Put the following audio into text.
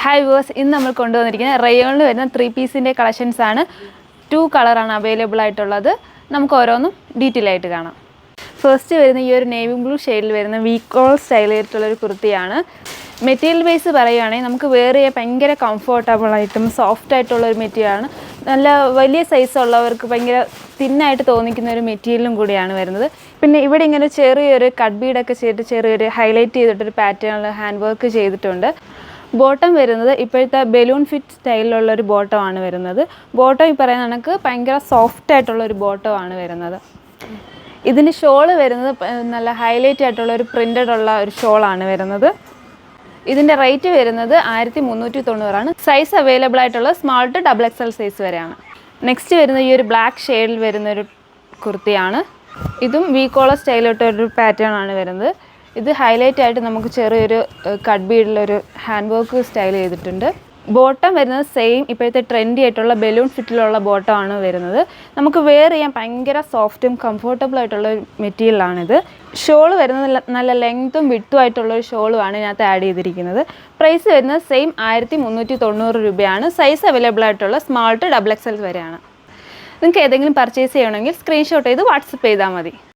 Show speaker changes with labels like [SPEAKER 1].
[SPEAKER 1] Hi verse, ഇന്ന് നമ്മൾ കൊണ്ടുവന്നിരിക്കുന്നത് റയോണിൽ വരുന്ന 3 പീസിൻ്റെ കളക്ഷൻസ് ആണ്. 2 കളറാണ് അവൈലബിൾ ആയിട്ടുള്ളത്. നമുക്ക് ഓരോന്നും ഡീറ്റെയിൽ ആയിട്ട് കാണാം. ഫസ്റ്റ് വരുന്ന ഈ ഒരു നേവി ബ്ലൂ ഷെയ്ഡിൽ വരുന്ന വീക്കോൾ സ്റ്റൈൽ ആയിട്ടുള്ളൊരു കുർത്തിയാണ്. മെറ്റീരിയൽ ബേസ് പറയുകയാണെങ്കിൽ നമുക്ക് വേറെ ഭയങ്കര കംഫർട്ടബിളായിട്ടും സോഫ്റ്റ് ആയിട്ടുള്ളൊരു മെറ്റീരിയലാണ്. നല്ല വലിയ സൈസ് ഉള്ളവർക്ക് ഭയങ്കര തിന്നായിട്ട് തോന്നിക്കുന്ന ഒരു മെറ്റീരിയലും കൂടിയാണ് വരുന്നത്. പിന്നെ ഇവിടെ ഇങ്ങനെ ചെറിയൊരു കട്ട് ബീഡൊക്കെ ചെയ്തിട്ട് ചെറിയൊരു ഹൈലൈറ്റ് ചെയ്തിട്ടൊരു പാറ്റേണിൽ ഹാൻഡ് വർക്ക് ചെയ്തിട്ടുണ്ട്. ബോട്ടം വരുന്നത് ഇപ്പോഴത്തെ ബലൂൺ ഫിറ്റ് സ്റ്റൈലിലുള്ളൊരു ബോട്ടമാണ് വരുന്നത്. ബോട്ടം ഈ പറയുന്ന കണക്ക് ഭയങ്കര സോഫ്റ്റ് ആയിട്ടുള്ളൊരു ബോട്ടമാണ് വരുന്നത്. ഇതിൻ്റെ ഷോള് വരുന്നത് നല്ല ഹൈലൈറ്റ് ആയിട്ടുള്ള ഒരു പ്രിൻ്റഡ് ഉള്ള ഒരു ഷോളാണ് വരുന്നത്. ഇതിൻ്റെ റേറ്റ് വരുന്നത് 1390 സൈസ് അവൈലബിൾ ആയിട്ടുള്ള സ്മാൾ ടു XXL സൈസ് വരെയാണ്. നെക്സ്റ്റ് വരുന്നത് ഈ ഒരു ബ്ലാക്ക് ഷെയ്ഡിൽ വരുന്നൊരു കുർത്തിയാണ്. ഇതും വി കോളർ സ്റ്റൈലിട്ടൊരു പാറ്റേൺ ആണ് വരുന്നത്. ഇത് ഹൈലൈറ്റ് ആയിട്ട് നമുക്ക് ചെറിയൊരു കട്ട് ബീഡിലൊരു ഹാൻഡ് വർക്ക് സ്റ്റൈൽ ചെയ്തിട്ടുണ്ട്. ബോട്ടം വരുന്നത് സെയിം ഇപ്പോഴത്തെ ട്രെൻഡി ആയിട്ടുള്ള ബലൂൺ ഫിറ്റിലുള്ള ബോട്ടമാണ് വരുന്നത്. നമുക്ക് വെയർ ചെയ്യാൻ ഭയങ്കര സോഫ്റ്റും കംഫർട്ടബിൾ ആയിട്ടുള്ള ഒരു മെറ്റീരിയലാണിത്. ഷോള് വരുന്നത് നല്ല ലെങ്ത്തും വിട്ടും ആയിട്ടുള്ളൊരു ഷോളുമാണ് ഇതിനകത്ത് ആഡ് ചെയ്തിരിക്കുന്നത്. പ്രൈസ് വരുന്നത് സെയിം 1390 രൂപയാണ്. സൈസ് അവൈലബിൾ ആയിട്ടുള്ള സ്മാൾ ടു XXL വരെയാണ്. നിങ്ങൾക്ക് ഏതെങ്കിലും പർച്ചേസ് ചെയ്യണമെങ്കിൽ സ്ക്രീൻഷോട്ട് ചെയ്ത് വാട്സപ്പ് ചെയ്താൽ മതി.